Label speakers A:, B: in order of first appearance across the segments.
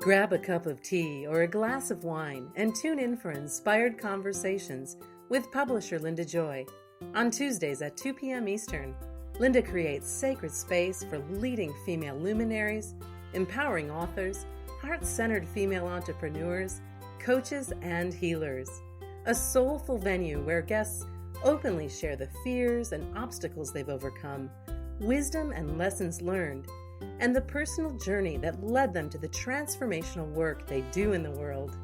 A: Grab a cup of tea or a glass of wine and tune in for Inspired Conversations with publisher Linda Joy. On Tuesdays at 2 p.m. Eastern, Linda creates sacred space for leading female luminaries, empowering authors, heart-centered female entrepreneurs, coaches, and healers. A soulful venue where guests openly share the fears and obstacles they've overcome, wisdom and lessons learned, and the personal journey that led them to the transformational work they do in the world.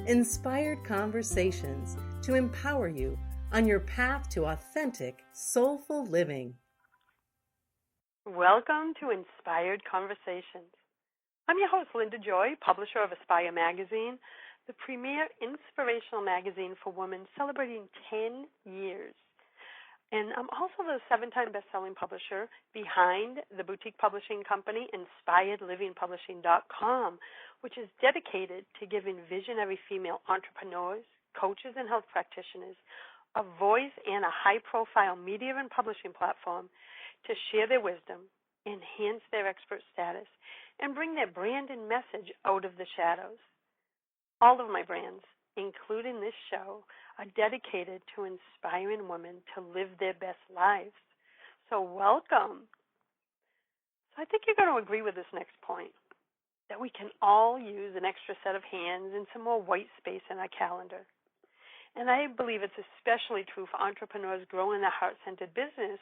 A: Inspired Conversations to empower you on your path to authentic, soulful living.
B: Welcome to Inspired Conversations. I'm your host, Linda Joy, publisher of Aspire Magazine, the premier inspirational magazine for women celebrating 10 years. And I'm also the 7-time best-selling publisher behind the boutique publishing company, InspiredLivingPublishing.com, which is dedicated to giving visionary female entrepreneurs, coaches, and health practitioners a voice and a high-profile media and publishing platform to share their wisdom, enhance their expert status, and bring their brand and message out of the shadows. All of my brands, including this show, are dedicated to inspiring women to live their best lives. So welcome. So I think you're going to agree with this next point, that we can all use an extra set of hands and some more white space in our calendar. And I believe it's especially true for entrepreneurs growing their heart-centered business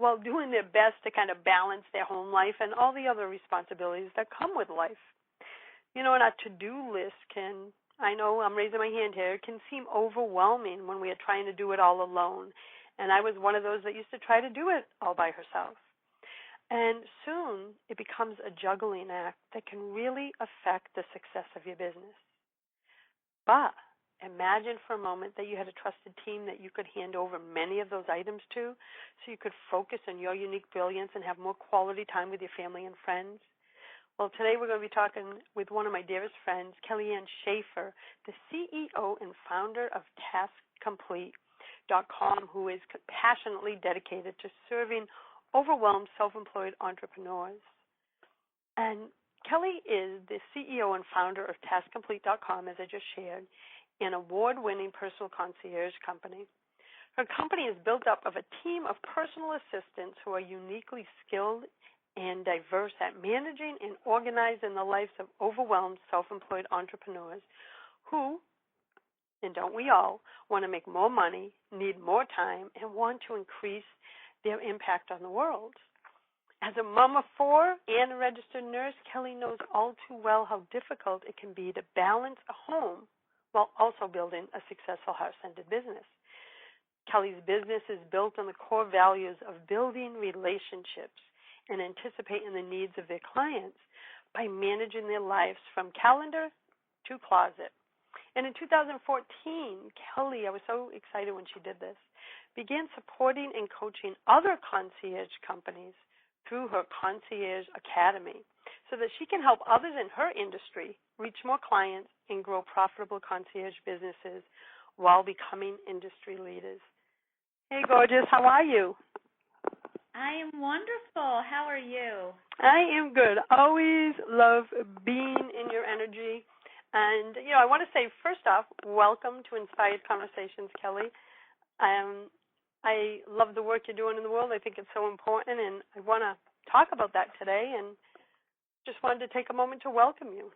B: while doing their best to kind of balance their home life and all the other responsibilities that come with life. You know, and our to-do list can, I know I'm raising my hand here, it can seem overwhelming when we are trying to do it all alone. And I was one of those that used to try to do it all by herself. And soon it becomes a juggling act that can really affect the success of your business. But imagine for a moment that you had a trusted team that you could hand over many of those items to so you could focus on your unique brilliance and have more quality time with your family and friends. Well, today we're going to be talking with one of my dearest friends, Kellyann Schaefer, the CEO and founder of TaskComplete.com, who is passionately dedicated to serving overwhelmed self-employed entrepreneurs. And Kelly is the CEO and founder of TaskComplete.com, as I just shared, an award-winning personal concierge company. Her company is built up of a team of personal assistants who are uniquely skilled and diverse at managing and organizing the lives of overwhelmed self-employed entrepreneurs who, and don't we all, want to make more money, need more time, and want to increase their impact on the world. As a mom of 4 and a registered nurse, Kelly knows all too well how difficult it can be to balance a home while also building a successful heart-centered business. Kelly's business is built on the core values of building relationships and anticipating the needs of their clients by managing their lives from calendar to closet. And in 2014, Kelly, I was so excited when she did this, began supporting and coaching other concierge companies through her Concierge Academy so that she can help others in her industry reach more clients and grow profitable concierge businesses while becoming industry leaders. Hey, gorgeous, how are you?
C: I am wonderful. How are you?
B: I am good. Always love being in your energy. And, you know, I want to say, first off, welcome to Inspired Conversations, Kelly. I love the work you're doing in the world. I think it's so important, and I want to talk about that today, and just wanted to take a moment to welcome you.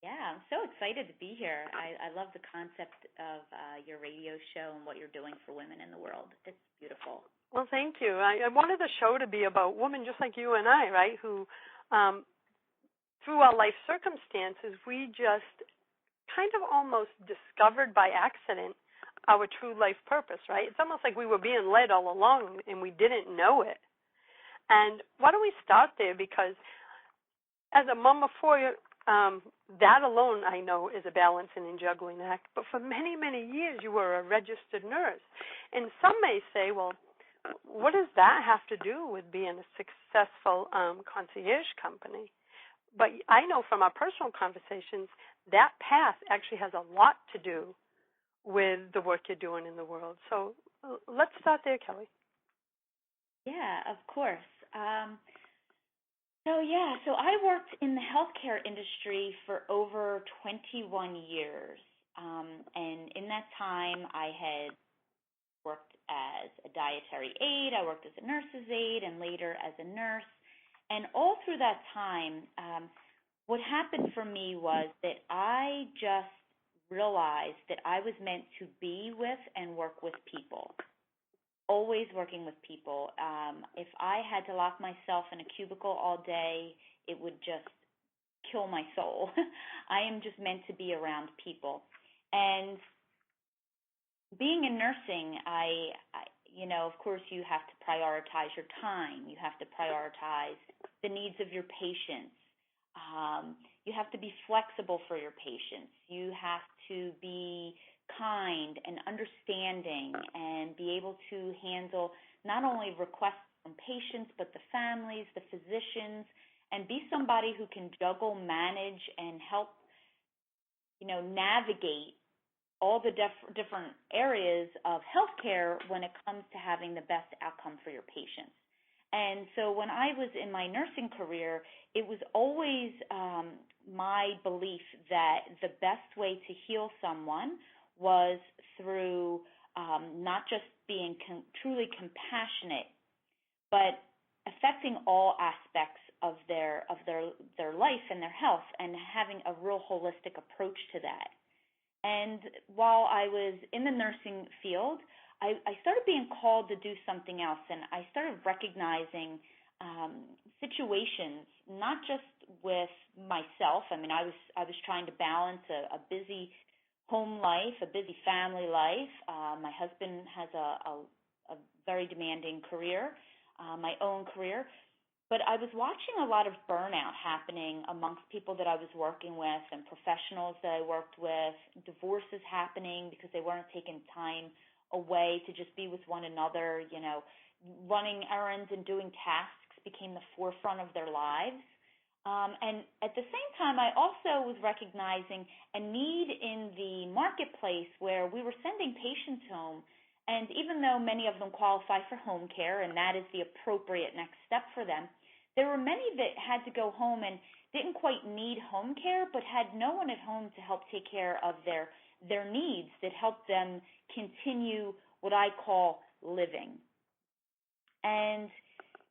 C: Yeah, I'm so excited to be here. I love the concept of your radio show and what you're doing for women in the world. It's beautiful.
B: Well, thank you. I wanted the show to be about women just like you and I, right, who through our life circumstances, we just kind of almost discovered by accident our true life purpose, right? It's almost like we were being led all along and we didn't know it. And why don't we start there? Because as a mom of 4, that alone, I know, is a balancing and juggling act. But for many, many years, you were a registered nurse. And some may say, well, what does that have to do with being a successful concierge company? But I know from our personal conversations, that path actually has a lot to do with the work you're doing in the world. So let's start there, Kelly.
C: Yeah, of course. So I worked in the healthcare industry for over 21 years. And in that time, I had worked as a dietary aide, I worked as a nurse's aide, and later as a nurse. And all through that time, what happened for me was that I just realized that I was meant to be with and work with people, always working with people. If I had to lock myself in a cubicle all day, it would just kill my soul. I am just meant to be around people. And being in nursing, of course, you have to prioritize your time. You have to prioritize the needs of your patients. You have to be flexible for your patients. You have to be kind and understanding and be able to handle not only requests from patients, but the families, the physicians, and be somebody who can juggle, manage, and help, navigate all the different areas of healthcare when it comes to having the best outcome for your patients. And so when I was in my nursing career, it was always my belief that the best way to heal someone was through not just being truly compassionate, but affecting all aspects of their life and their health, and having a real holistic approach to that. And while I was in the nursing field, I started being called to do something else, and I started recognizing situations, not just with myself. I mean, I was trying to balance a busy home life, a busy family life. My husband has a very demanding career, my own career. But I was watching a lot of burnout happening amongst people that I was working with and professionals that I worked with, divorces happening because they weren't taking time away to just be with one another. Running errands and doing tasks became the forefront of their lives. And at the same time, I also was recognizing a need in the marketplace where we were sending patients home. And even though many of them qualify for home care, and that is the appropriate next step for them, there were many that had to go home and didn't quite need home care, but had no one at home to help take care of their needs that helped them continue what I call living. And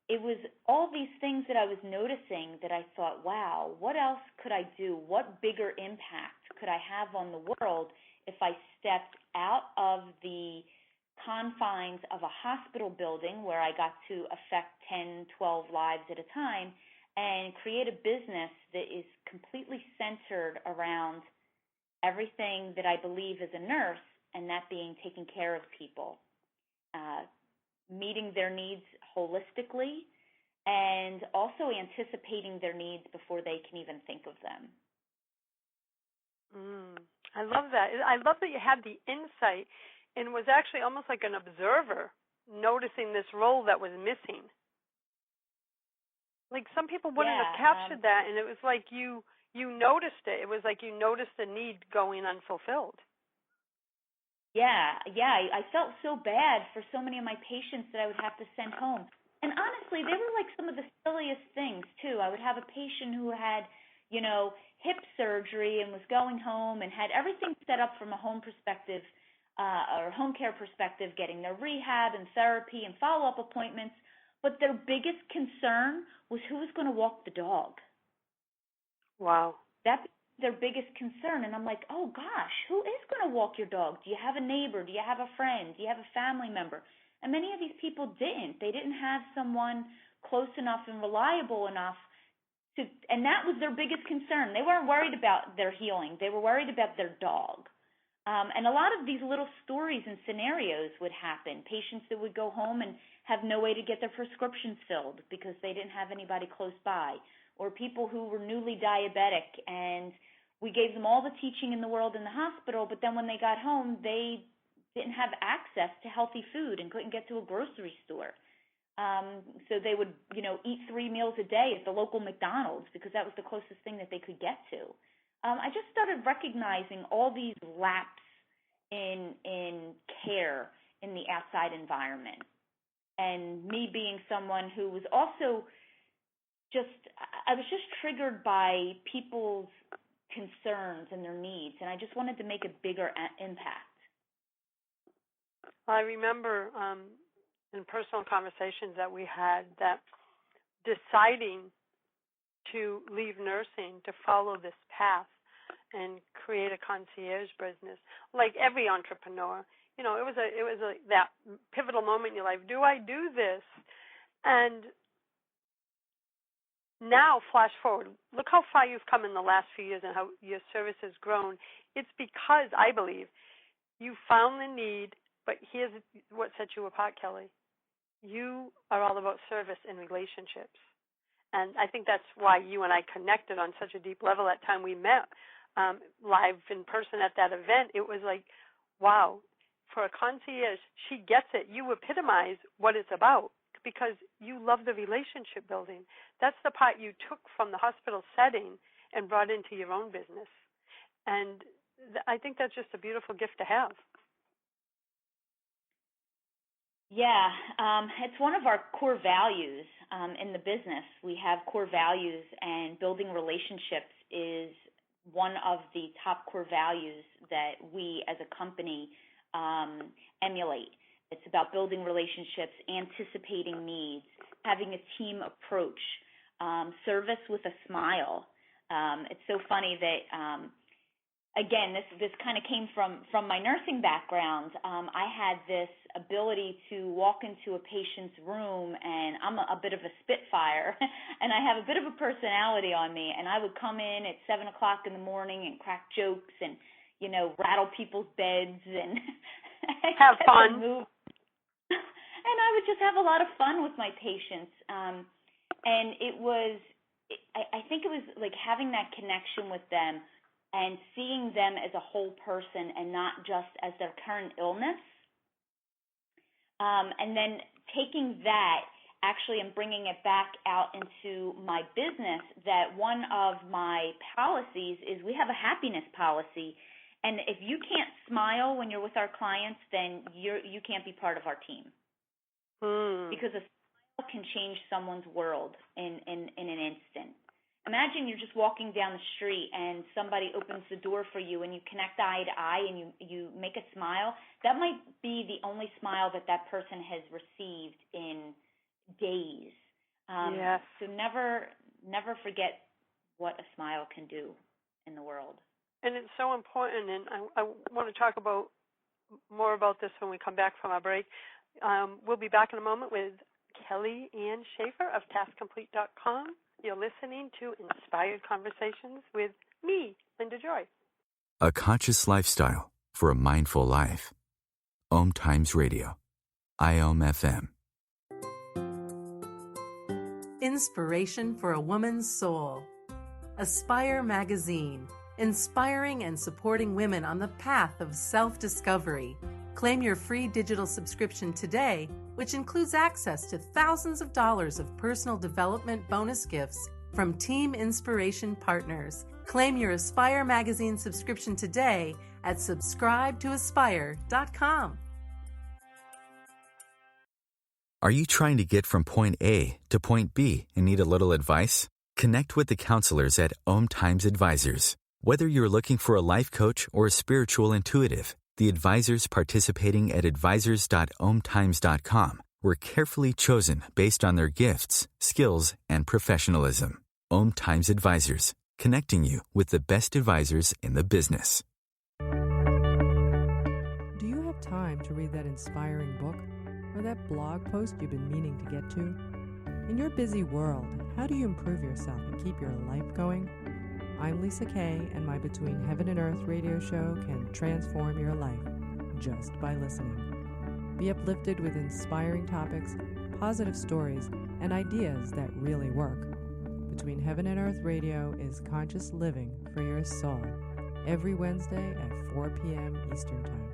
C: it was all these things that I was noticing that I thought, wow, what else could I do? What bigger impact could I have on the world if I stepped out of the confines of a hospital building where I got to affect 10, 12 lives at a time and create a business that is completely centered around everything that I believe as a nurse, and that being taking care of people, meeting their needs holistically, and also anticipating their needs before they can even think of them.
B: I love that. I love that you had the insight and was actually almost like an observer, noticing this role that was missing. Like some people wouldn't have captured that, and it was like you noticed it. It was like you noticed a need going unfulfilled.
C: Yeah, I felt so bad for so many of my patients that I would have to send home. And honestly, they were like some of the silliest things, too. I would have a patient who had, hip surgery and was going home and had everything set up from a home perspective, or home care perspective, getting their rehab and therapy and follow-up appointments. But their biggest concern was who was going to walk the dog.
B: Wow.
C: That's their biggest concern. And I'm like, oh, gosh, who is going to walk your dog? Do you have a neighbor? Do you have a friend? Do you have a family member? And many of these people didn't. They didn't have someone close enough and reliable enough to, and that was their biggest concern. They weren't worried about their healing. They were worried about their dog. And a lot of these little stories and scenarios would happen. Patients that would go home and have no way to get their prescriptions filled because they didn't have anybody close by, or people who were newly diabetic, and we gave them all the teaching in the world in the hospital, but then when they got home, they didn't have access to healthy food and couldn't get to a grocery store. So they would, eat 3 meals a day at the local McDonald's because that was the closest thing that they could get to. I just started recognizing all these laps in care in the outside environment. And me being someone who was also I was just triggered by people's concerns and their needs, and I just wanted to make a bigger impact.
B: I remember in personal conversations that we had that deciding to leave nursing to follow this path and create a concierge business, like every entrepreneur, it was that pivotal moment in your life. Do I do this? And now, flash forward, look how far you've come in the last few years and how your service has grown. It's because, I believe, you found the need, but here's what set you apart, Kelly. You are all about service and relationships. And I think that's why you and I connected on such a deep level that time we met live in person at that event. It was like, wow, for a concierge, she gets it. You epitomize what it's about because you love the relationship building. That's the part you took from the hospital setting and brought into your own business. And I think that's just a beautiful gift to have.
C: Yeah, it's one of our core values in the business. We have core values, and building relationships is one of the top core values that we as a company emulate. It's about building relationships, anticipating needs, having a team approach, service with a smile. It's so funny that, again, this kind of came from my nursing background. I had this ability to walk into a patient's room, and I'm a bit of a spitfire, and I have a bit of a personality on me, and I would come in at 7 o'clock in the morning and crack jokes and, rattle people's beds and
B: have fun.
C: And I would just have a lot of fun with my patients. And I think it was like having that connection with them and seeing them as a whole person and not just as their current illness. And then taking that actually and bringing it back out into my business, that one of my policies is we have a happiness policy. And if you can't smile when you're with our clients, then you can't be part of our team. Because a smile can change someone's world in an instant. Imagine you're just walking down the street and somebody opens the door for you and you connect eye to eye and you make a smile. That might be the only smile that person has received in days.
B: Yes.
C: So never forget what a smile can do in the world.
B: And it's so important, and I want to talk more about this when we come back from our break. We'll be back in a moment with Kellyann Schaefer of TaskComplete.com. You're listening to Inspired Conversations with me, Linda Joy.
D: A conscious lifestyle for a mindful life. OMTimes Radio. IOM-FM.
A: Inspiration for a woman's soul. Aspire Magazine. Inspiring and supporting women on the path of self-discovery. Claim your free digital subscription today, which includes access to thousands of dollars of personal development bonus gifts from Team Inspiration partners. Claim your Aspire Magazine subscription today at subscribetoaspire.com.
D: Are you trying to get from point A to point B and need a little advice? Connect with the counselors at OMTimes Advisors. Whether you're looking for a life coach or a spiritual intuitive, the advisors participating at advisors.omtimes.com were carefully chosen based on their gifts, skills, and professionalism. OMTimes Advisors, connecting you with the best advisors in the business.
E: Do you have time to read that inspiring book or that blog post you've been meaning to get to? In your busy world, how do you improve yourself and keep your life going? I'm Lisa Kay, and my Between Heaven and Earth radio show can transform your life just by listening. Be uplifted with inspiring topics, positive stories, and ideas that really work. Between Heaven and Earth radio is conscious living for your soul, every Wednesday at 4 p.m. Eastern Time.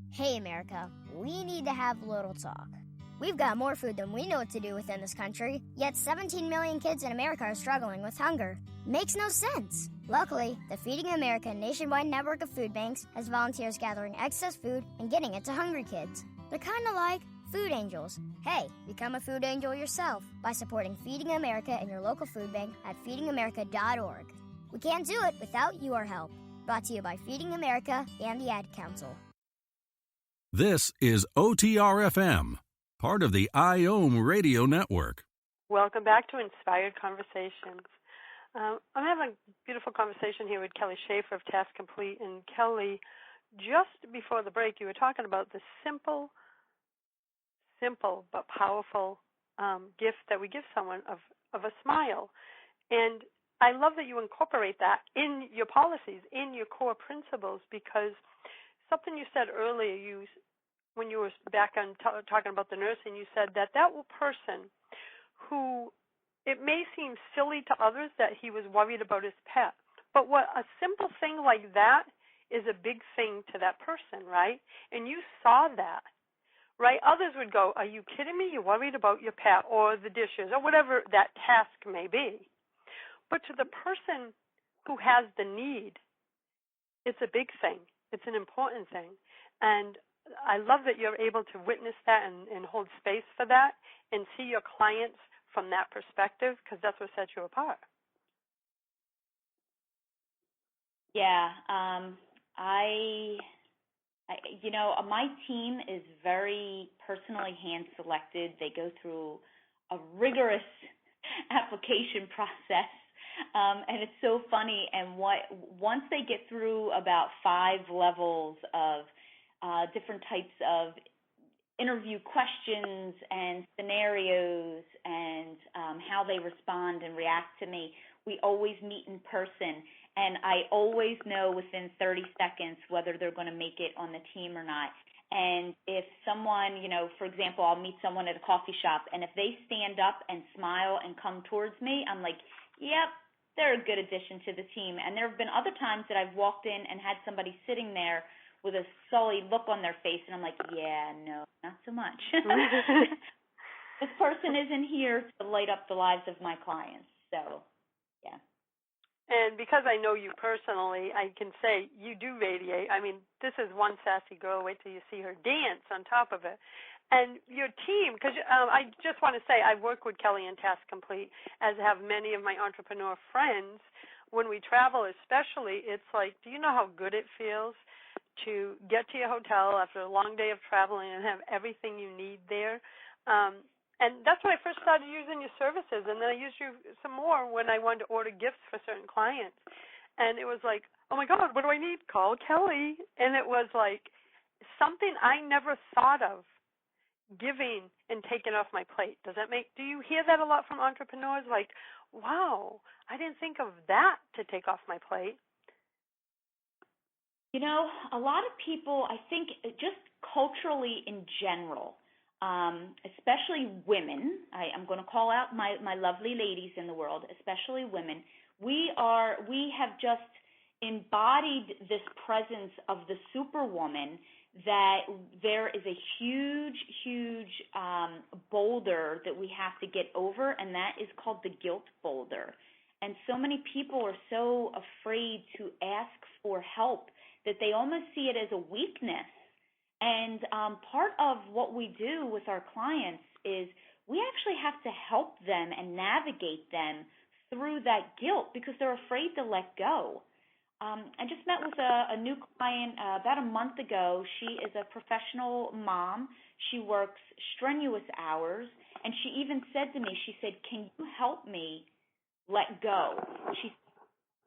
F: Hey, America, we need to have a little talk. We've got more food than we know what to do with in this country, yet 17 million kids in America are struggling with hunger. Makes no sense. Luckily, the Feeding America nationwide network of food banks has volunteers gathering excess food and getting it to hungry kids. They're kind of like Food angels. Hey, become a food angel yourself by supporting Feeding America and your local food bank at feedingamerica.org. We can't do it without your help. Brought to you by Feeding America and the Ad Council.
G: This is OTR-FM, part of the IOM radio network.
B: Welcome back to Inspired Conversations. I'm having a beautiful conversation here with Kellyann Schaefer of Task Complete. And Kelly, just before the break, you were talking about the simple but powerful gift that we give someone of a smile. And I love that you incorporate that in your policies, in your core principles, because something you said earlier, when you were back on talking about the nursing, you said that person who it may seem silly to others that he was worried about his pet, but what a simple thing like that is a big thing to that person, right? And you saw that, right? Others would go, are you kidding me? You're worried about your pet or the dishes or whatever that task may be. But to the person who has the need, it's a big thing. It's an important thing. And I love that you're able to witness that and hold space for that and see your clients from that perspective, because that's what sets you apart.
C: Yeah, my team is very personally hand-selected. They go through a rigorous application process, and it's so funny. And once they get through about 5 levels of different types of interview questions and scenarios and how they respond and react to me, we always meet in person. And I always know within 30 seconds whether they're going to make it on the team or not. And if someone, for example, I'll meet someone at a coffee shop, and if they stand up and smile and come towards me, I'm like, yep, they're a good addition to the team. And there have been other times that I've walked in and had somebody sitting there with a sullied look on their face, and I'm like, yeah, no, not so much. This person isn't here to light up the lives of my clients. So, yeah.
B: And because I know you personally, I can say you do radiate. I mean, this is one sassy girl. Wait till you see her dance on top of it. And your team, because I just want to say I work with Kellyann Task Complete, as have many of my entrepreneur friends. When we travel especially, it's like, do you know how good it feels to get to your hotel after a long day of traveling and have everything you need there? And that's when I first started using your services, and then I used you some more when I wanted to order gifts for certain clients. And it was like, oh, my God, what do I need? Call Kelly. And it was like something I never thought of giving and taking off my plate. Do you hear that a lot from entrepreneurs? Like, wow, I didn't think of that to take off my plate.
C: A lot of people, I think just culturally in general, especially women, I'm going to call out my lovely ladies in the world, especially women, we have just embodied this presence of the superwoman, that there is a huge boulder that we have to get over, and that is called the guilt boulder. And so many people are so afraid to ask for help that they almost see it as a weakness. And part of what we do with our clients is we actually have to help them and navigate them through that guilt because they're afraid to let go. I just met with a new client about a month ago. She is a professional mom. She works strenuous hours, and she even said to me, she said, can you help me let go? She's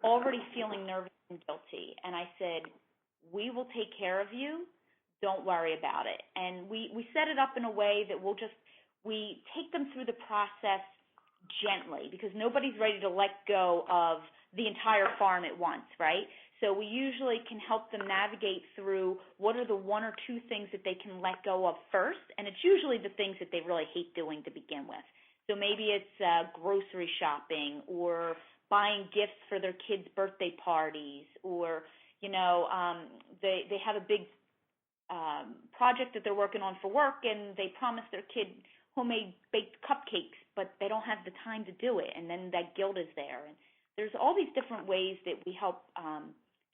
C: already feeling nervous and guilty. And I said, we will take care of you. Don't worry about it. And we set it up in a way that we take them through the process gently, because nobody's ready to let go of the entire farm at once, right? So we usually can help them navigate through what are the 1 or 2 things that they can let go of first, and it's usually the things that they really hate doing to begin with. So maybe it's grocery shopping, or buying gifts for their kids' birthday parties, or they have a big project that they're working on for work, and they promise their kid homemade baked cupcakes, but they don't have the time to do it, and then that guilt is there. And there's all these different ways that we help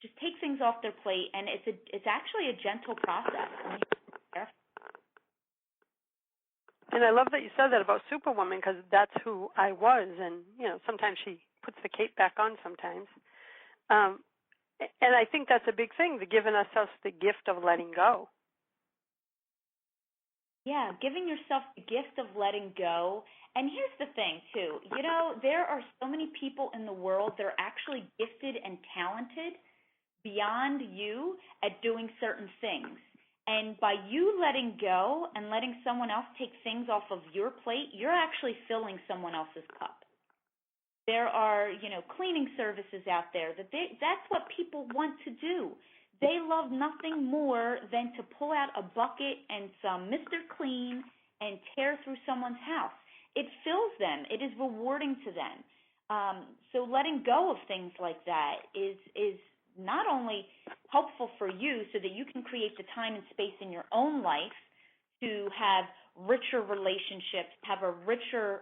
C: just take things off their plate, and it's actually a gentle process.
B: And I love that you said that about Superwoman, because that's who I was. And, sometimes she puts the cape back on sometimes. And I think that's a big thing, giving ourselves the gift of letting go.
C: Yeah, giving yourself the gift of letting go. And here's the thing, too. There are so many people in the world that are actually gifted and talented beyond you at doing certain things. And by you letting go and letting someone else take things off of your plate, you're actually filling someone else's cup. There are, cleaning services out there that's what people want to do. They love nothing more than to pull out a bucket and some Mr. Clean and tear through someone's house. It fills them. It is rewarding to them. So letting go of things like that is not only helpful for you so that you can create the time and space in your own life to have richer relationships, have a richer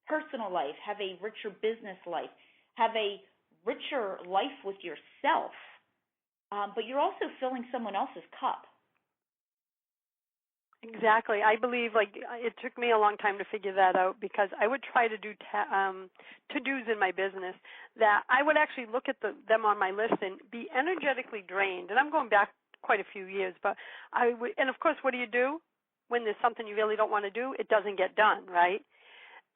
C: personal life, have a richer business life, have a richer life with yourself, but you're also filling someone else's cup.
B: Exactly. I believe, it took me a long time to figure that out, because I would try to do to-dos in my business that I would actually look at them on my list and be energetically drained. And I'm going back quite a few years, but I would, and of course, what do? When there's something you really don't want to do, it doesn't get done, right?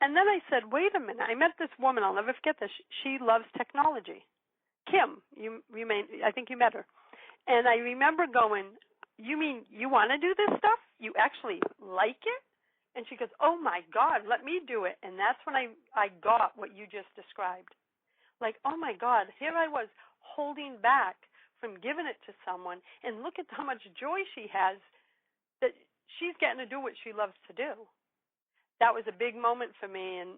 B: And then I said, wait a minute. I met this woman. I'll never forget this. She loves technology. Kim, I think you met her. And I remember going, you mean you want to do this stuff? You actually like it? And she goes, oh, my God, let me do it. And that's when I got what you just described. Like, oh, my God, here I was holding back from giving it to someone, and look at how much joy she has that she's getting to do what she loves to do. That was a big moment for me, and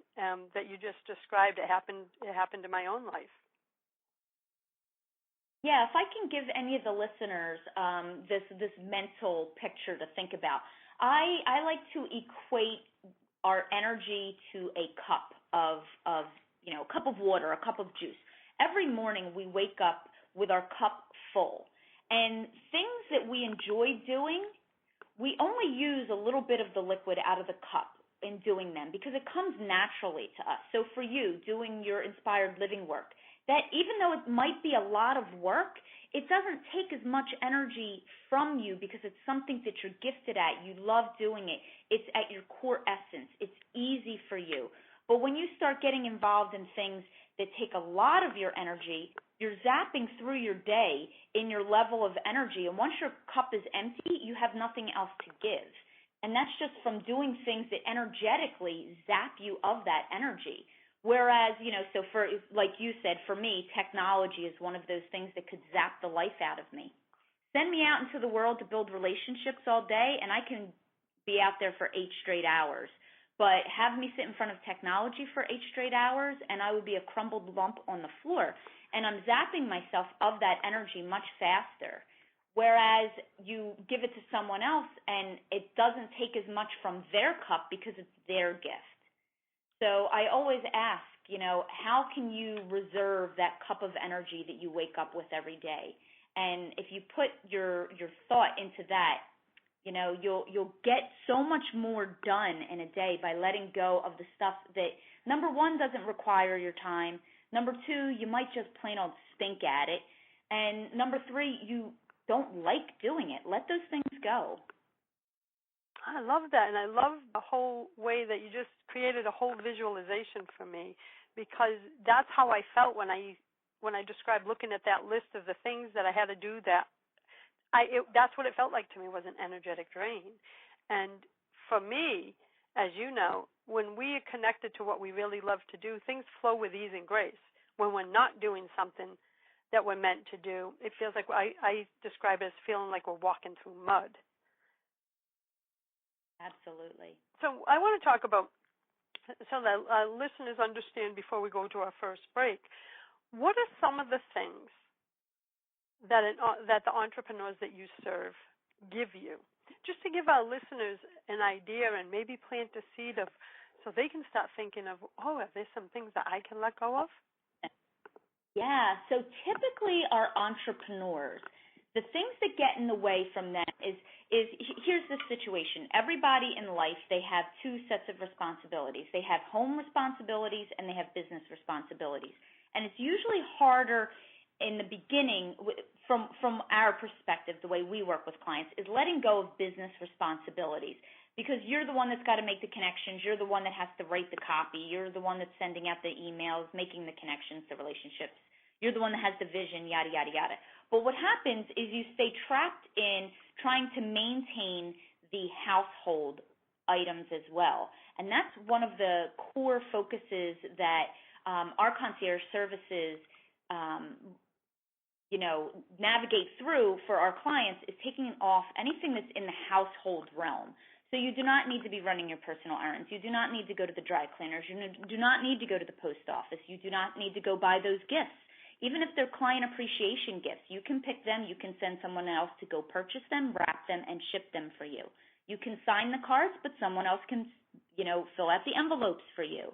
B: that you just described. It happened in my own life.
C: Yeah, if I can give any of the listeners this mental picture to think about, I like to equate our energy to a cup of a cup of water, a cup of juice. Every morning we wake up with our cup full, and things that we enjoy doing, we only use a little bit of the liquid out of the cup in doing them because it comes naturally to us. So for you, doing your inspired living work, that even though it might be a lot of work, it doesn't take as much energy from you because it's something that you're gifted at. You love doing it. It's at your core essence. It's easy for you. But when you start getting involved in things that take a lot of your energy, you're zapping through your day in your level of energy. And once your cup is empty, you have nothing else to give. And that's just from doing things that energetically zap you of that energy. Whereas, so for, like you said, for me, technology is one of those things that could zap the life out of me. Send me out into the world to build relationships all day, and I can be out there for 8 straight hours. But have me sit in front of technology for 8 straight hours, and I would be a crumbled lump on the floor. And I'm zapping myself of that energy much faster. Whereas you give it to someone else, and it doesn't take as much from their cup because it's their gift. So I always ask, how can you reserve that cup of energy that you wake up with every day? And if you put your thought into that, you'll get so much more done in a day by letting go of the stuff that, number one, doesn't require your time. Number two, you might just plain old stink at it. And number three, you don't like doing it. Let those things go.
B: I love that, and I love the whole way that you just created a whole visualization for me, because that's how I felt when I described looking at that list of the things that I had to do. That's what it felt like to me, was an energetic drain. And for me, as you know, when we are connected to what we really love to do, things flow with ease and grace. When we're not doing something that we're meant to do, it feels like, I describe it as feeling like we're walking through mud.
C: Absolutely.
B: So I want to talk about, so that our listeners understand before we go to our first break, what are some of the things that the entrepreneurs that you serve give you? Just to give our listeners an idea and maybe plant a seed of, so they can start thinking of, are there some things that I can let go of?
C: Yeah, so typically our entrepreneurs, the things that get in the way from them is here's the situation. Everybody in life, they have two sets of responsibilities. They have home responsibilities and they have business responsibilities. And it's usually harder in the beginning, from our perspective, the way we work with clients, is letting go of business responsibilities, because you're the one that's got to make the connections. You're the one that has to write the copy. You're the one that's sending out the emails, making the connections, the relationships. You're the one that has the vision, yada, yada, yada. But what happens is you stay trapped in trying to maintain the household items as well. And that's one of the core focuses that our concierge services navigate through for our clients, is taking off anything that's in the household realm. So you do not need to be running your personal errands. You do not need to go to the dry cleaners. You do not need to go to the post office. You do not need to go buy those gifts. Even if they're client appreciation gifts, you can pick them. You can send someone else to go purchase them, wrap them, and ship them for you. You can sign the cards, but someone else can, fill out the envelopes for you.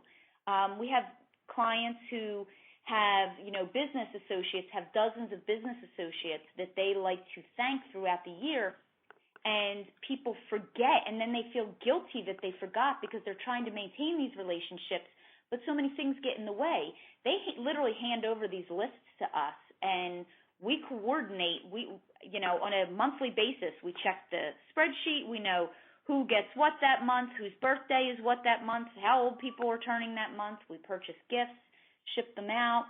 C: We have clients who have, business associates, have dozens of business associates that they like to thank throughout the year, and people forget, and then they feel guilty that they forgot because they're trying to maintain these relationships, but so many things get in the way. They literally hand over these lists to us, and we coordinate. On a monthly basis, we check the spreadsheet. We know who gets what that month, whose birthday is what that month, how old people are turning that month. We purchase gifts, ship them out.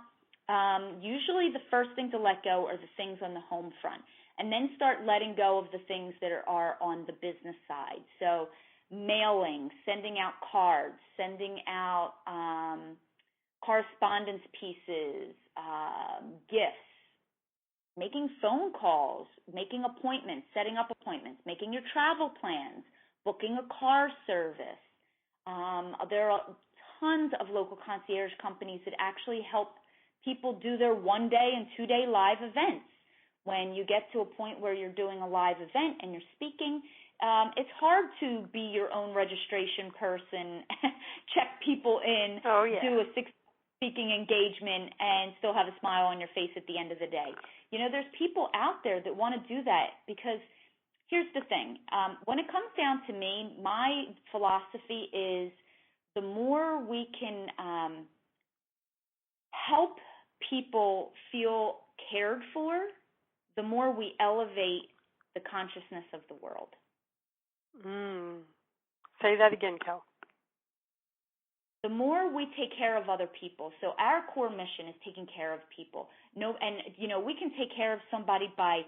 C: Usually the first thing to let go are the things on the home front, and then start letting go of the things that are on the business side. So mailing, sending out cards, sending out correspondence pieces, gifts, making phone calls, making appointments, setting up appointments, making your travel plans, booking a car service. There are tons of local concierge companies that actually help people do their 1-day and 2-day live events. When you get to a point where you're doing a live event and you're speaking, it's hard to be your own registration person, check people in, do a 6 speaking engagement, and still have a smile on your face at the end of the day. There's people out there that want to do that, because here's the thing. When it comes down to me, my philosophy is the more we can help people feel cared for, the more we elevate the consciousness of the world.
B: Say that again, Kel.
C: The more we take care of other people. So our core mission is taking care of people. We can take care of somebody by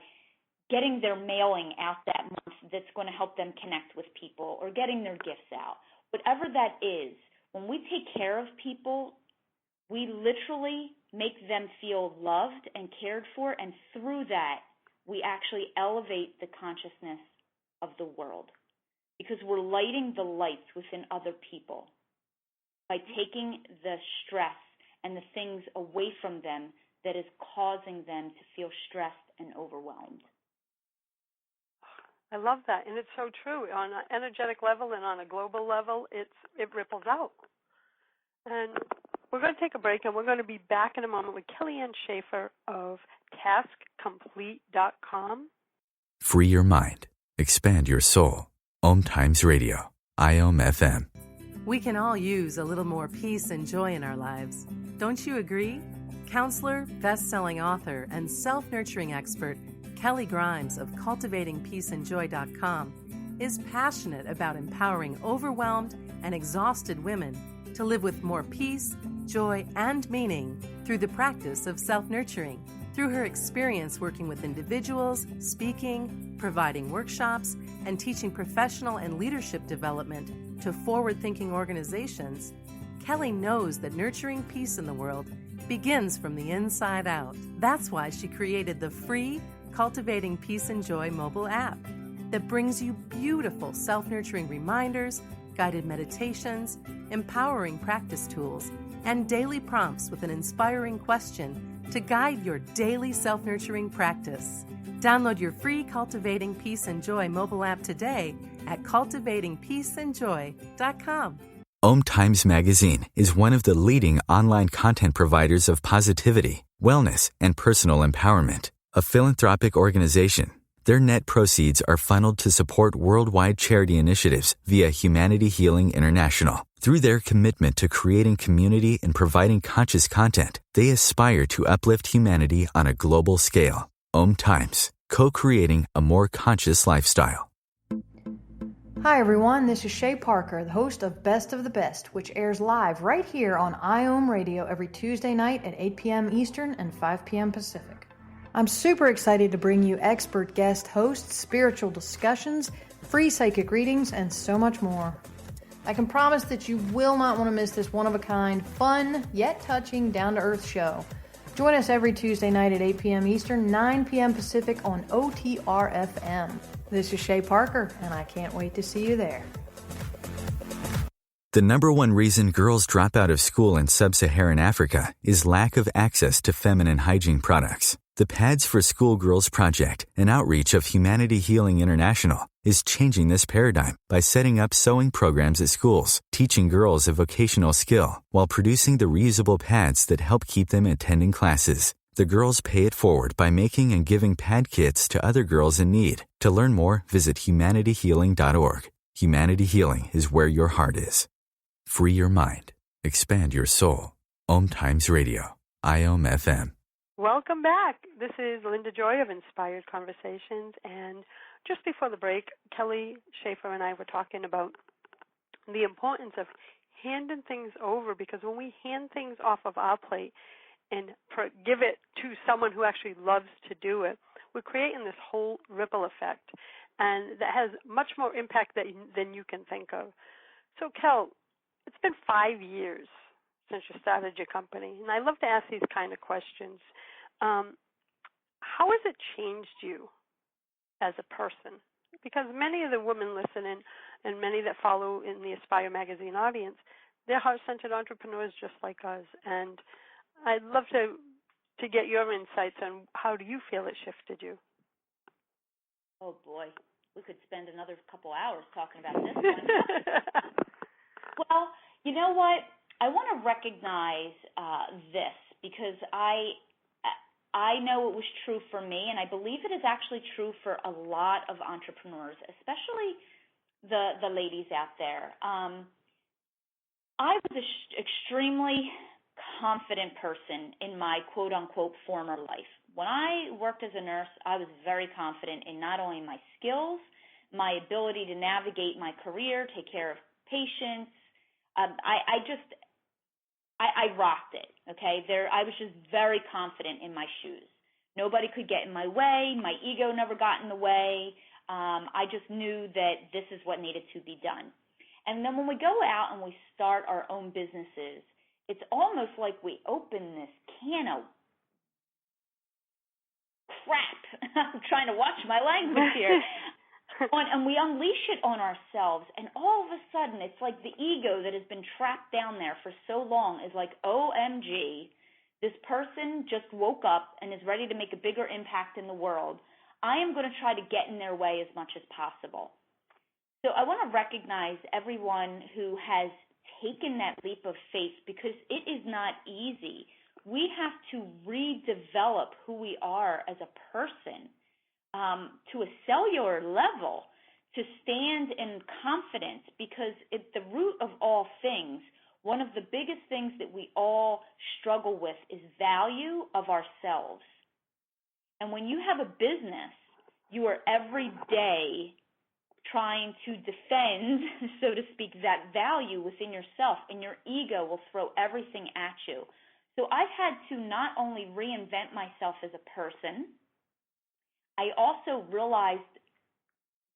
C: getting their mailing out that month that's going to help them connect with people, or getting their gifts out. Whatever that is, when we take care of people, we literally make them feel loved and cared for, and through that, we actually elevate the consciousness of the world, because we're lighting the lights within other people by taking the stress and the things away from them that is causing them to feel stressed and overwhelmed.
B: I love that, and it's so true. On an energetic level and on a global level, it ripples out. And we're going to take a break, and we're going to be back in a moment with Kellyann Schaefer of TaskComplete.com.
D: Free your mind. Expand your soul. OMTimes Radio. IOM FM.
A: We can all use a little more peace and joy in our lives. Don't you agree? Counselor, best-selling author, and self-nurturing expert Kelly Grimes of CultivatingPeaceandJoy.com is passionate about empowering overwhelmed and exhausted women to live with more peace, joy, and meaning through the practice of self-nurturing. Through her experience working with individuals, speaking, providing workshops, and teaching professional and leadership development to forward-thinking organizations, Kelly knows that nurturing peace in the world begins from the inside out. That's why she created the free Cultivating Peace and Joy mobile app that brings you beautiful self-nurturing reminders, guided meditations, empowering practice tools, and daily prompts with an inspiring question to guide your daily self-nurturing practice. Download your free Cultivating Peace and Joy mobile app today at cultivatingpeaceandjoy.com.
D: OMTimes Magazine is one of the leading online content providers of positivity, wellness, and personal empowerment. a philanthropic organization. Their net proceeds are funneled to support worldwide charity initiatives via Humanity Healing International. Through their commitment to creating community and providing conscious content, they aspire to uplift humanity on a global scale. OMTimes, co-creating a more conscious lifestyle.
H: Hi everyone, this is Shay Parker, the host of Best of the Best, which airs live right here on IOM Radio every Tuesday night at 8 p.m. Eastern and 5 p.m. Pacific. I'm super excited to bring you expert guest hosts, spiritual discussions, free psychic readings, and so much more. I can promise that you will not want to miss this one-of-a-kind, fun, yet touching, down-to-earth show. Join us every Tuesday night at 8 p.m. Eastern, 9 p.m. Pacific on OTRFM. This is Shay Parker, and I can't wait to see you there.
D: The number one reason girls drop out of school in sub-Saharan Africa is lack of access to feminine hygiene products. The Pads for Schoolgirls Project, an outreach of Humanity Healing International, is changing this paradigm by setting up sewing programs at schools, teaching girls a vocational skill, while producing the reusable pads that help keep them attending classes. The girls pay it forward by making and giving pad kits to other girls in need. To learn more, visit humanityhealing.org. Humanity Healing is where your heart is. Free your mind. Expand your soul. OMTimes Radio. IOM FM.
B: Welcome back. This is Linda Joy of Inspired Conversations, and just before the break, Kellyann Schaefer and I were talking about the importance of handing things over, because when we hand things off of our plate and give it to someone who actually loves to do it, we're creating this whole ripple effect, and that has much more impact than you can think of. So, Kel, it's been 5 years since you started your company, and I love to ask these kind of questions. How has it changed you as a person? Because many of the women listening and many that follow in the Aspire magazine audience, they're heart-centered entrepreneurs just like us, and I'd love to get your insights on how do you feel it shifted you?
C: Oh, boy. We could spend another couple hours talking about this one. Well, you know what? I want to recognize this, because I know it was true for me, and I believe it is actually true for a lot of entrepreneurs, especially the ladies out there. I was an extremely confident person in my quote-unquote former life. When I worked as a nurse, I was very confident in not only my skills, my ability to navigate my career, take care of patients. I rocked it, okay? I was just very confident in my shoes. Nobody could get in my way. My ego never got in the way. I just knew that this is what needed to be done. And then when we go out and we start our own businesses, it's almost like we open this can of crap. I'm trying to watch my language here. And we unleash it on ourselves, and all of a sudden it's like the ego that has been trapped down there for so long is like, OMG, this person just woke up and is ready to make a bigger impact in the world. I am going to try to get in their way as much as possible. So I want to recognize everyone who has taken that leap of faith, because it is not easy. We have to redevelop who we are as a person. To a cellular level, to stand in confidence, because at the root of all things, one of the biggest things that we all struggle with is value of ourselves. And when you have a business, you are every day trying to defend, so to speak, that value within yourself, and your ego will throw everything at you. So I've had to not only reinvent myself as a person, I also realized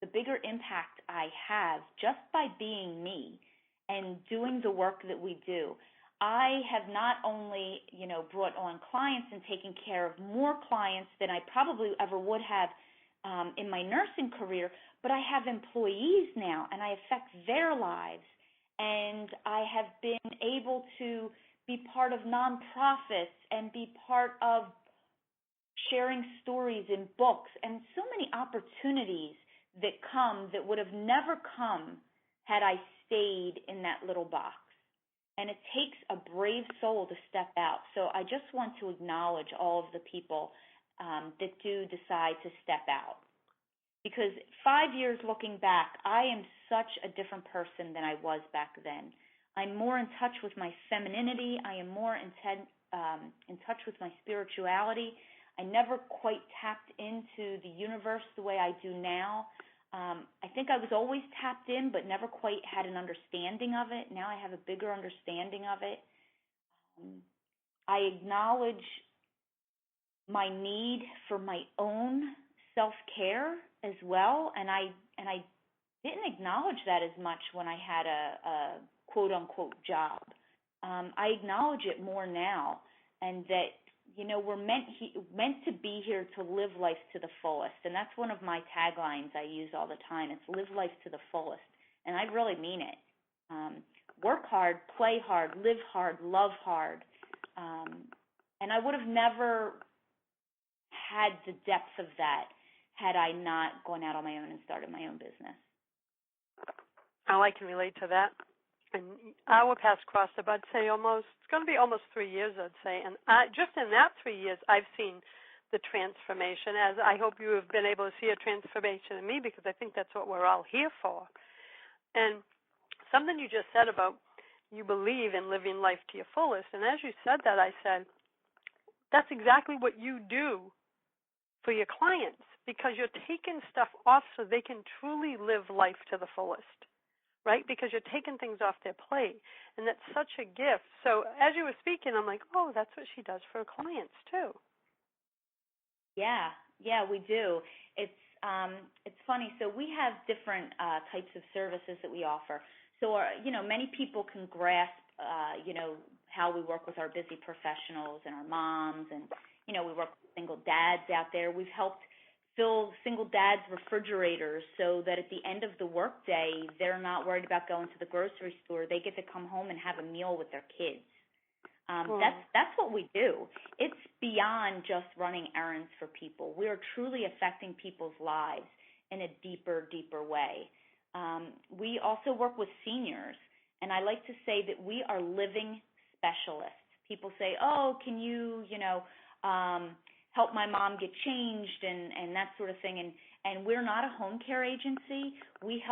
C: the bigger impact I have just by being me and doing the work that we do. I have not only, brought on clients and taken care of more clients than I probably ever would have in my nursing career, but I have employees now, and I affect their lives. And I have been able to be part of nonprofits and be part of sharing stories in books, and so many opportunities that come that would have never come had I stayed in that little box. And it takes a brave soul to step out. So I just want to acknowledge all of the people that do decide to step out. Because 5 years looking back, I am such a different person than I was back then. I'm more in touch with my femininity. I am more in touch with my spirituality. I never quite tapped into the universe the way I do now. I think I was always tapped in, but never quite had an understanding of it. Now I have a bigger understanding of it. I acknowledge my need for my own self-care as well, and I didn't acknowledge that as much when I had a quote-unquote job. I acknowledge it more now, and that, we're meant to be here to live life to the fullest, and that's one of my taglines I use all the time. It's live life to the fullest, and I really mean it. Work hard, play hard, live hard, love hard, and I would have never had the depth of that had I not gone out on my own and started my own business.
B: Oh, I can relate to that. And our paths crossed up, I'd say it's going to be almost 3 years, I'd say. And just in that 3 years, I've seen the transformation, as I hope you have been able to see a transformation in me, because I think that's what we're all here for. And something you just said about you believe in living life to your fullest. And as you said that, I said, that's exactly what you do for your clients, because you're taking stuff off so they can truly live life to the fullest, right? Because you're taking things off their plate, and that's such a gift. So as you were speaking, I'm like, oh, that's what she does for her clients too.
C: Yeah, we do. It's funny. So we have different types of services that we offer. So many people can grasp, how we work with our busy professionals and our moms, and we work with single dads out there. We've helped fill single dads' refrigerators so that at the end of the workday, they're not worried about going to the grocery store. They get to come home and have a meal with their kids. That's what we do. It's beyond just running errands for people. We are truly affecting people's lives in a deeper way. We also work with seniors, and I like to say that we are living specialists. People say, oh, can you, help my mom get changed and that sort of thing. And we're not a home care agency. We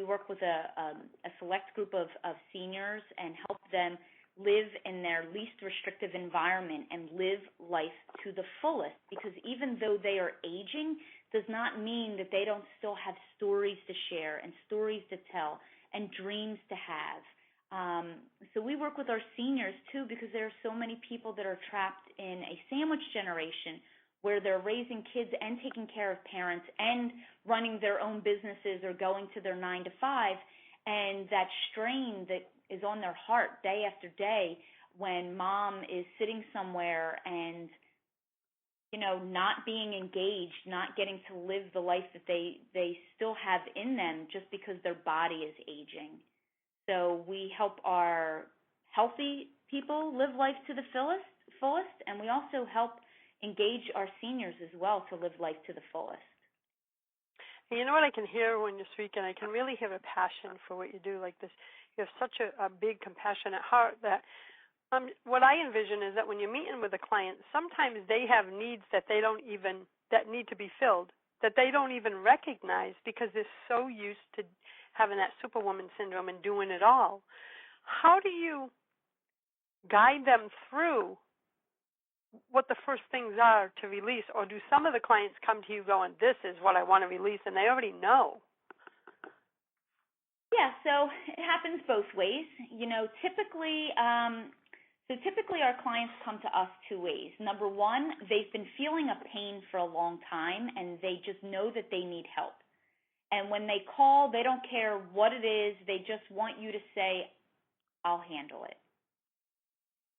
C: work with a select group of seniors and help them live in their least restrictive environment and live life to the fullest, because even though they are aging does not mean that they don't still have stories to share and stories to tell and dreams to have. So we work with our seniors too, because there are so many people that are trapped in a sandwich generation where they're raising kids and taking care of parents and running their own businesses or going to their 9 to 5, and that strain that is on their heart day after day when mom is sitting somewhere and not being engaged, not getting to live the life that they still have in them just because their body is aging. So we help our healthy people live life to the fullest, and we also help engage our seniors as well to live life to the fullest.
B: And you know what I can hear when you're speaking? I can really hear a passion for what you do like this. You have such a big, compassionate heart that what I envision is that when you're meeting with a client, sometimes they have needs that that need to be filled, that they don't even recognize because they're so used to having that superwoman syndrome and doing it all. How do you guide them through what the first things are to release? Or do some of the clients come to you going, this is what I want to release, and they already know?
C: Yeah, so it happens both ways. Typically our clients come to us two ways. Number one, they've been feeling a pain for a long time, and they just know that they need help. And when they call, they don't care what it is. They just want you to say, I'll handle it.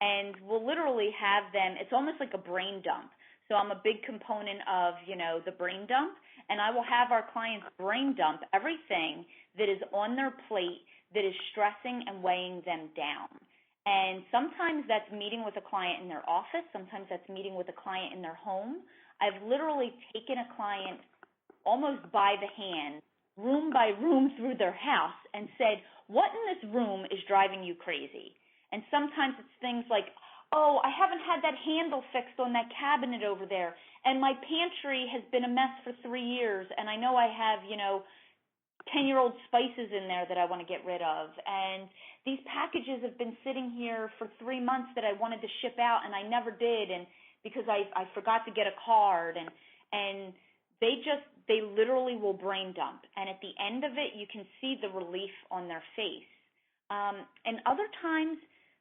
C: And we'll literally have them, it's almost like a brain dump. So I'm a big component of, the brain dump, and I will have our clients brain dump everything that is on their plate that is stressing and weighing them down. And sometimes that's meeting with a client in their office. Sometimes that's meeting with a client in their home. I've literally taken a client almost by the hand, room by room through their house, and said, what in this room is driving you crazy? And sometimes it's things like, oh, I haven't had that handle fixed on that cabinet over there, and my pantry has been a mess for 3 years, and I know I have, 10-year-old spices in there that I want to get rid of, and these packages have been sitting here for 3 months that I wanted to ship out, and I never did, and because I forgot to get a card, and they literally will brain dump, and at the end of it, you can see the relief on their face. And other times,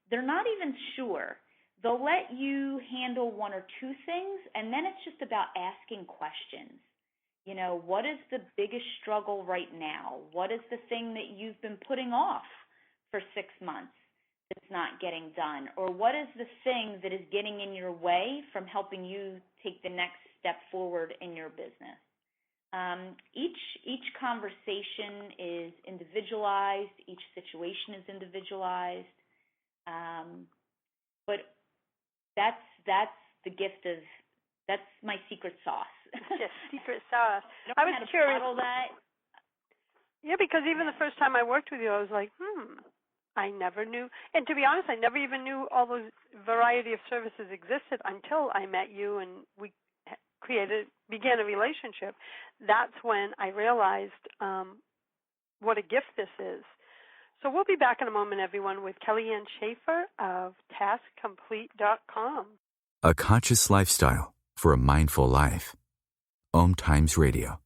C: they're not even sure. They'll let you handle one or two things, and then it's just about asking questions. What is the biggest struggle right now? What is the thing that you've been putting off for 6 months that's not getting done? Or what is the thing that is getting in your way from helping you take the next step forward in your business? Each conversation is individualized. Each situation is individualized. But that's the gift of, that's my secret sauce.
B: Yes, secret sauce.
C: I
B: was
C: was
B: curious.
C: That.
B: Yeah, because even the first time I worked with you, I was like, I never knew. And to be honest, I never even knew all those variety of services existed until I met you and we began a relationship. That's when I realized what a gift this is. So we'll be back in a moment, everyone, with Kellyann Schaefer of TaskComplete.com.
D: A conscious lifestyle for a mindful life. OMTimes Radio.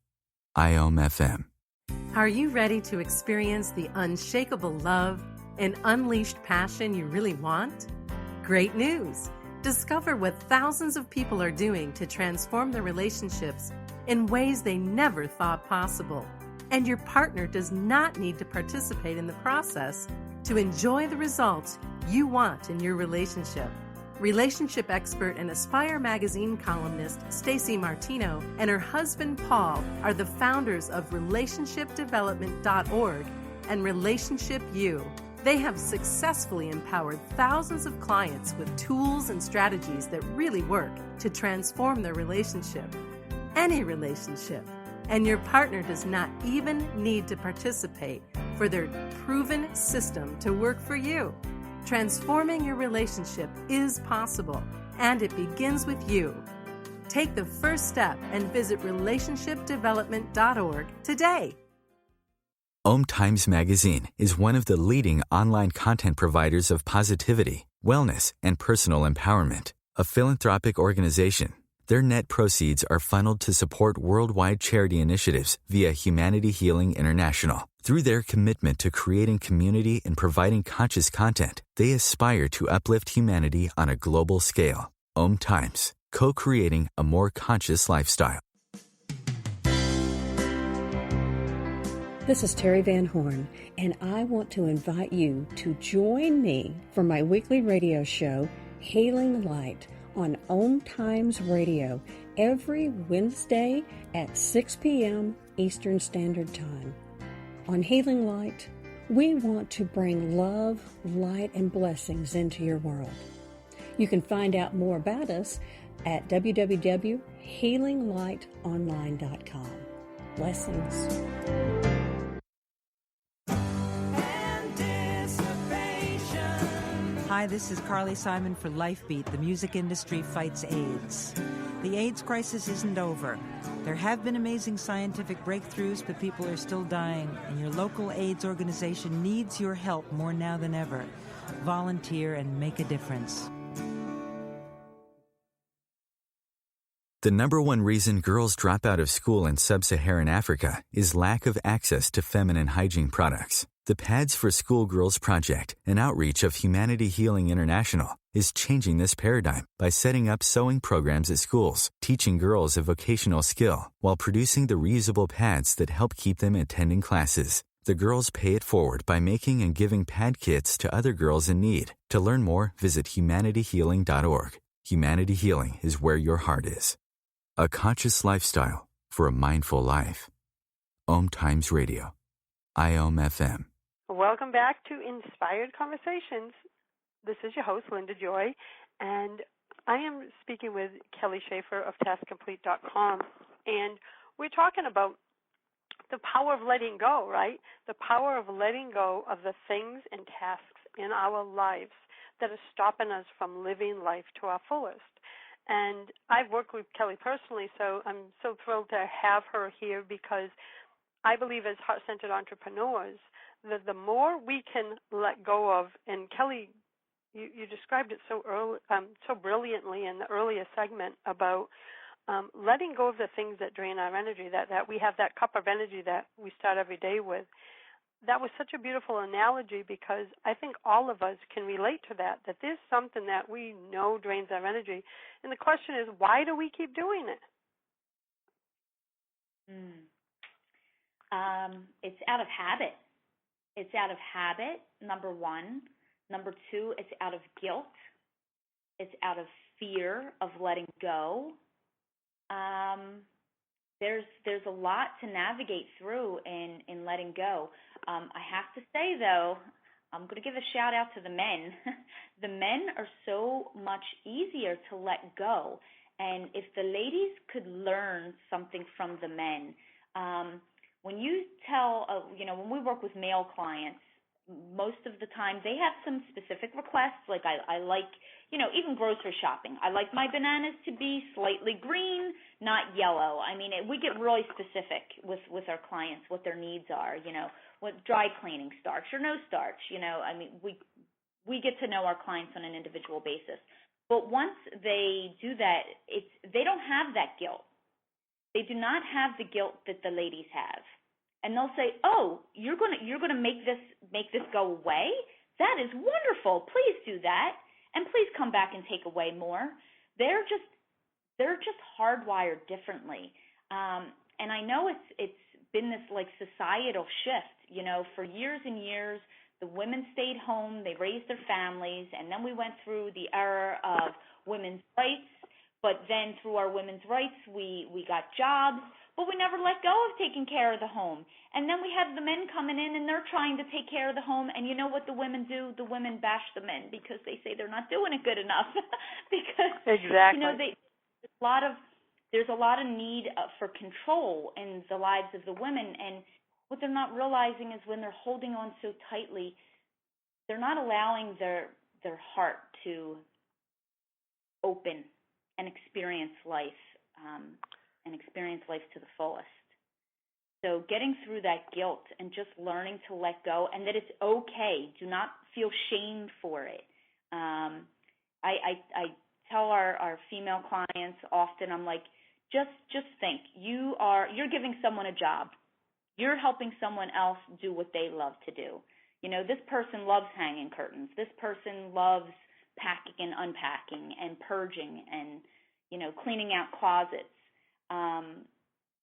D: IOM FM.
A: Are you ready to experience the unshakable love and unleashed passion you really want? Great news! Discover what thousands of people are doing to transform their relationships in ways they never thought possible. And your partner does not need to participate in the process to enjoy the results you want in your relationship. Relationship expert and Aspire magazine columnist Stacey Martino and her husband Paul are the founders of relationshipdevelopment.org and Relationship U. They have successfully empowered thousands of clients with tools and strategies that really work to transform their relationship. Any relationship. And your partner does not even need to participate for their proven system to work for you. Transforming your relationship is possible, and it begins with you. Take the first step and visit relationshipdevelopment.org today.
D: OMTimes Magazine is one of the leading online content providers of positivity, wellness, and personal empowerment. A philanthropic organization, their net proceeds are funneled to support worldwide charity initiatives via Humanity Healing International. Through their commitment to creating community and providing conscious content, they aspire to uplift humanity on a global scale. OMTimes, co-creating a more conscious lifestyle.
I: This is Terry Van Horn, and I want to invite you to join me for my weekly radio show, Healing Light, on OMTimes Radio every Wednesday at 6 p.m. Eastern Standard Time. On Healing Light, we want to bring love, light, and blessings into your world. You can find out more about us at www.healinglightonline.com. Blessings.
J: Hi, this is Carly Simon for LifeBeat. The music industry fights AIDS. The AIDS crisis isn't over. There have been amazing scientific breakthroughs, but people are still dying, and your local AIDS organization needs your help more now than ever. Volunteer and make a difference.
D: The number one reason girls drop out of school in sub-Saharan Africa is lack of access to feminine hygiene products. The Pads for Schoolgirls Project, an outreach of Humanity Healing International, is changing this paradigm by setting up sewing programs at schools, teaching girls a vocational skill, while producing the reusable pads that help keep them attending classes. The girls pay it forward by making and giving pad kits to other girls in need. To learn more, visit humanityhealing.org. Humanity Healing is where your heart is. A conscious lifestyle for a mindful life. OMTimes Radio. IOM FM.
B: Welcome back to Inspired Conversations. This is your host, Linda Joy, and I am speaking with Kellyann Schaefer of TaskComplete.com, and we're talking about the power of letting go, right? The power of letting go of the things and tasks in our lives that are stopping us from living life to our fullest. And I've worked with Kelly personally, so I'm so thrilled to have her here because I believe as heart-centered entrepreneurs that the more we can let go of, and Kelly, you described it so brilliantly in the earlier segment about letting go of the things that drain our energy, that we have that cup of energy that we start every day with. That was such a beautiful analogy because I think all of us can relate to that there's something that we know drains our energy. And the question is, why do we keep doing it?
C: It's out of habit. It's out of habit, number one. Number two, it's out of guilt. It's out of fear of letting go. There's a lot to navigate through in letting go. I have to say, though, I'm going to give a shout out to the men. The men are so much easier to let go. And if the ladies could learn something from the men, when you tell, when we work with male clients, most of the time they have some specific requests, like I like, even grocery shopping. I like my bananas to be slightly green, not yellow. I mean, we get really specific with our clients, what their needs are, what dry cleaning, starch or no starch, I mean, we get to know our clients on an individual basis. But once they do that, they don't have that guilt. They do not have the guilt that the ladies have. And they'll say, "Oh, you're gonna make this go away? That is wonderful. Please do that, and please come back and take away more." They're just hardwired differently. And I know it's been this like societal shift. For years and years, the women stayed home, they raised their families, and then we went through the era of women's rights. But then through our women's rights, we got jobs, but we never let go of taking care of the home. And then we have the men coming in, and they're trying to take care of the home. And you know what the women do? The women bash the men because they say they're not doing it good enough. Because
B: exactly.
C: There's a lot of need for control in the lives of the women. And what they're not realizing is when they're holding on so tightly, they're not allowing their heart to open and experience life, to the fullest. So getting through that guilt and just learning to let go, and that it's okay. Do not feel shamed for it. I tell our female clients often, I'm like, just think, you're giving someone a job. You're helping someone else do what they love to do. This person loves hanging curtains. This person loves packing and unpacking and purging and, cleaning out closets.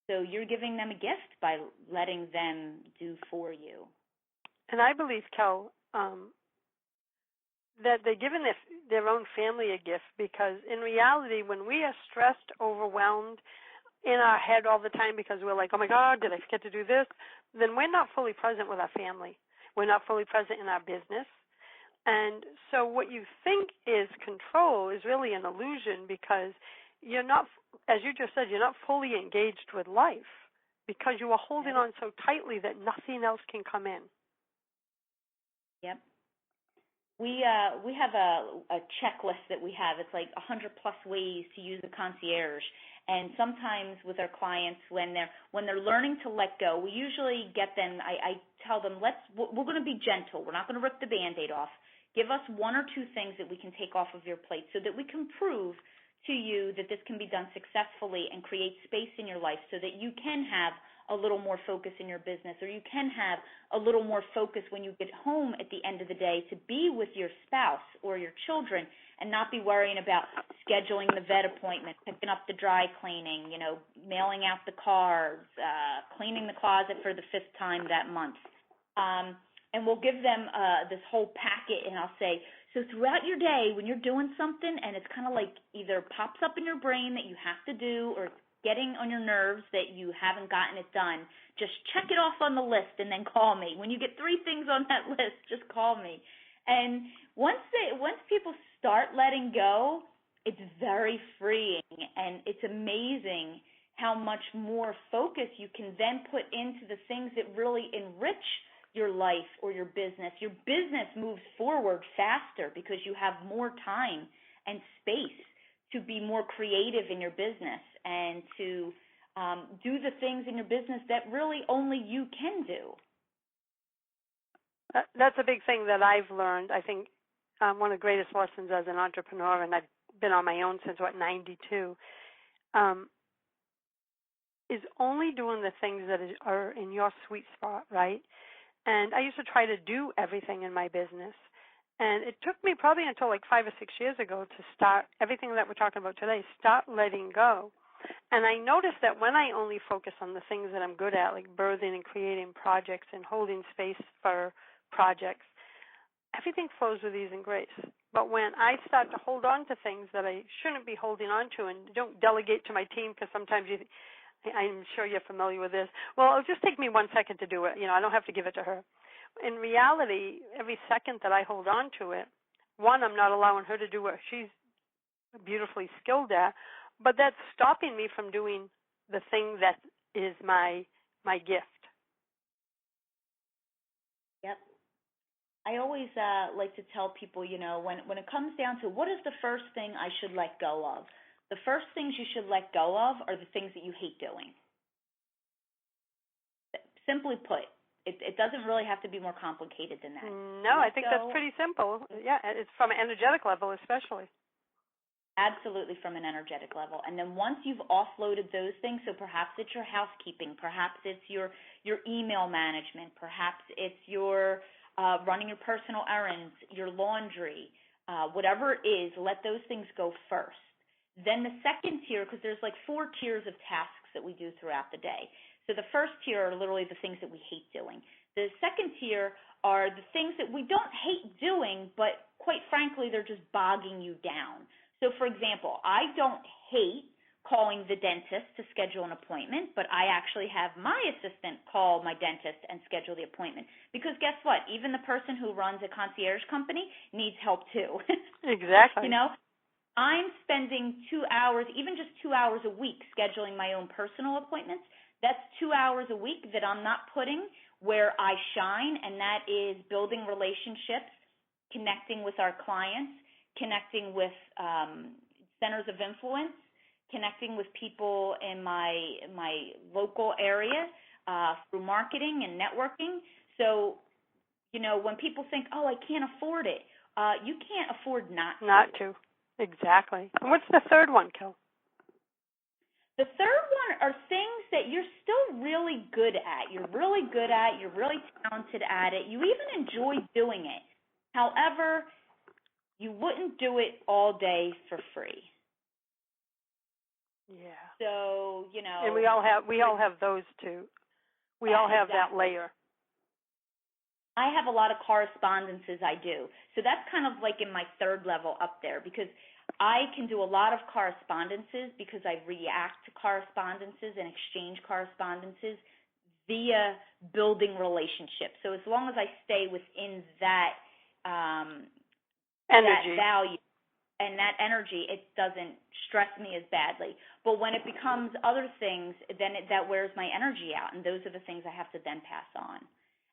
C: So you're giving them a gift by letting them do for you.
B: And I believe, Kel, that they're giving their own family a gift because in reality, when we are stressed, overwhelmed, in our head all the time because we're like, oh, my God, did I forget to do this? Then we're not fully present with our family. We're not fully present in our business. And so what you think is control is really an illusion because you're not, as you just said, you're not fully engaged with life because you are holding on so tightly that nothing else can come in.
C: Yep. We have a checklist that we have. It's like 100+ ways to use a concierge. And sometimes with our clients, when they're learning to let go, we usually get them. I tell them, we're going to be gentle. We're not going to rip the Band-Aid off. Give us one or two things that we can take off of your plate so that we can prove to you that this can be done successfully and create space in your life so that you can have a little more focus in your business, or you can have a little more focus when you get home at the end of the day to be with your spouse or your children and not be worrying about scheduling the vet appointment, picking up the dry cleaning, mailing out the cards, cleaning the closet for the 5th time that month. And we'll give them this whole packet, and I'll say, so throughout your day when you're doing something and it's kind of like either pops up in your brain that you have to do or getting on your nerves that you haven't gotten it done, just check it off on the list and then call me. When you get 3 things on that list, just call me. And once people start letting go, it's very freeing, and it's amazing how much more focus you can then put into the things that really enrich your life or your business moves forward faster because you have more time and space to be more creative in your business and to do the things in your business that really only you can do.
B: That's a big thing that I've learned. I think one of the greatest lessons as an entrepreneur, and I've been on my own since, 92, is only doing the things that are in your sweet spot, right? And I used to try to do everything in my business. And it took me probably until like 5 or 6 years ago to start everything that we're talking about today, start letting go. And I noticed that when I only focus on the things that I'm good at, like birthing and creating projects and holding space for projects, everything flows with ease and grace. But when I start to hold on to things that I shouldn't be holding on to and don't delegate to my team, because sometimes I'm sure you're familiar with this, well, it'll just take me 1 second to do it. I don't have to give it to her. In reality, every second that I hold on to it, one, I'm not allowing her to do what she's beautifully skilled at, but that's stopping me from doing the thing that is my gift.
C: Yep. I always like to tell people, when it comes down to what is the first thing I should let go of, the first things you should let go of are the things that you hate doing. Simply put, it doesn't really have to be more complicated than that.
B: No, I think that's pretty simple. Yeah, it's from an energetic level especially.
C: Absolutely, from an energetic level. And then once you've offloaded those things, so perhaps it's your housekeeping, perhaps it's your email management, perhaps it's your running your personal errands, your laundry, whatever it is, let those things go first. Then the second tier, because there's like 4 tiers of tasks that we do throughout the day. So the first tier are literally the things that we hate doing. The second tier are the things that we don't hate doing, but quite frankly, they're just bogging you down. So, for example, I don't hate calling the dentist to schedule an appointment, but I actually have my assistant call my dentist and schedule the appointment. Because guess what? Even the person who runs a concierge company needs help too.
B: Exactly.
C: I'm spending 2 hours, even just 2 hours a week, scheduling my own personal appointments. That's 2 hours a week that I'm not putting where I shine, and that is building relationships, connecting with our clients, connecting with centers of influence, connecting with people in my local area through marketing and networking. So, when people think, oh, I can't afford it, you can't afford not
B: to. Exactly. And what's the third one, Kel?
C: The third one are things that you're still really good at. You're really good at. You're really talented at it. You even enjoy doing it. However, you wouldn't do it all day for free.
B: Yeah.
C: So,
B: And we all have those two. We all have
C: exactly.
B: that layer.
C: I have a lot of correspondences I do. So that's kind of like in my third level up there, because I can do a lot of correspondences because I react to correspondences and exchange correspondences via building relationships. So as long as I stay within that
B: energy,
C: that value and that energy, it doesn't stress me as badly. But when it becomes other things, then that wears my energy out, and those are the things I have to then pass on.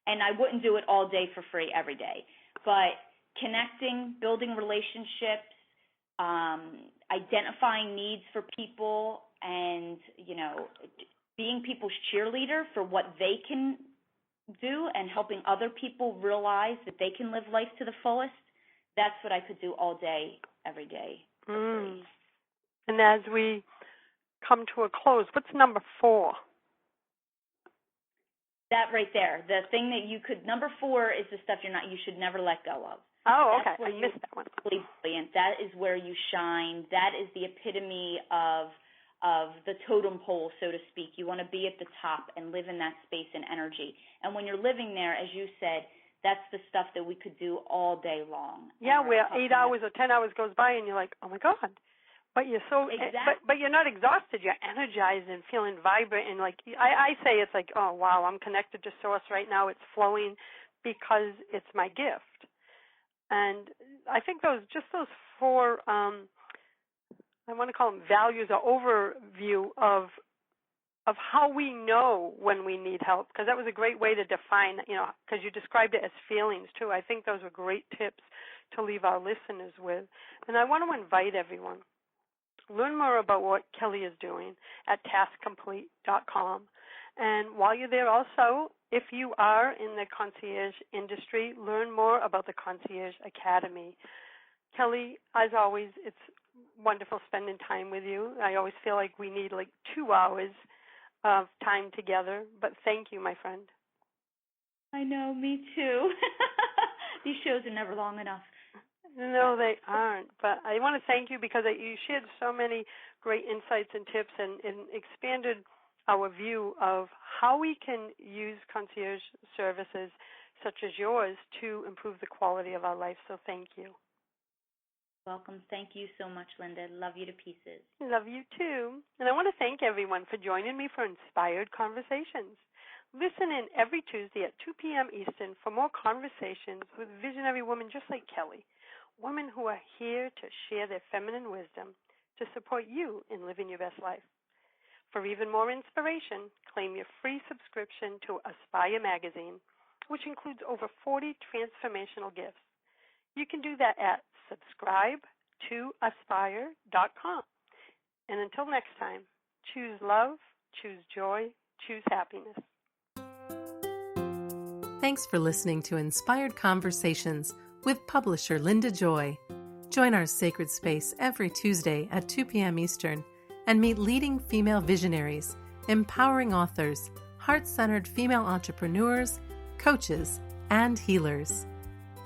C: And I wouldn't do it all day for free every day. But connecting, building relationships, identifying needs for people, and, being people's cheerleader for what they can do and helping other people realize that they can live life to the fullest, that's what I could do all day, every day.
B: And as we come to a close, what's number 4?
C: That right there, the thing that number 4 is the stuff you should never let go of.
B: Oh, okay. I missed that one.
C: Brilliant. That is where you shine. That is the epitome of the totem pole, so to speak. You want to be at the top and live in that space and energy. And when you're living there, as you said, that's the stuff that we could do all day long.
B: Yeah, where 8 hours or 10 hours goes by and you're like, oh my God. But you're but you're not exhausted. You're energized and feeling vibrant. And like I say, it's like, oh wow, I'm connected to Source right now. It's flowing because it's my gift. And I think those 4, I want to call them values or overview of of how we know when we need help, because that was a great way to define, because you described it as feelings too. I think those were great tips to leave our listeners with. And I want to invite everyone, learn more about what Kelly is doing at taskcomplete.com. And while you're there also, if you are in the concierge industry, learn more about the Concierge Academy. Kelly, as always, it's wonderful spending time with you. I always feel like we need 2 hours of time together, but thank you, my friend.
C: I know, me too. These shows are never long enough.
B: No, they aren't, but I want to thank you because you shared so many great insights and tips and expanded our view of how we can use concierge services such as yours to improve the quality of our life, so thank you.
C: Welcome. Thank you so much, Linda. Love you to pieces.
B: Love you too. And I want to thank everyone for joining me for Inspired Conversations. Listen in every Tuesday at 2 p.m. Eastern for more conversations with visionary women just like Kelly, women who are here to share their feminine wisdom to support you in living your best life. For even more inspiration, claim your free subscription to Aspire magazine, which includes over 40 transformational gifts. You can do that at subscribe-to-aspire.com. And until next time, choose love, choose joy, choose happiness.
A: Thanks for listening to Inspired Conversations with publisher Linda Joy. Join our sacred space every Tuesday at 2 p.m. Eastern and meet leading female visionaries, empowering authors, heart-centered female entrepreneurs, coaches, and healers.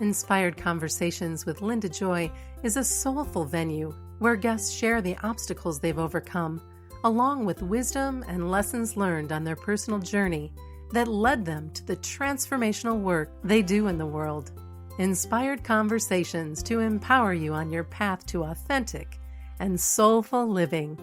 A: Inspired Conversations with Linda Joy is a soulful venue where guests share the obstacles they've overcome, along with wisdom and lessons learned on their personal journey that led them to the transformational work they do in the world. Inspired Conversations to empower you on your path to authentic and soulful living.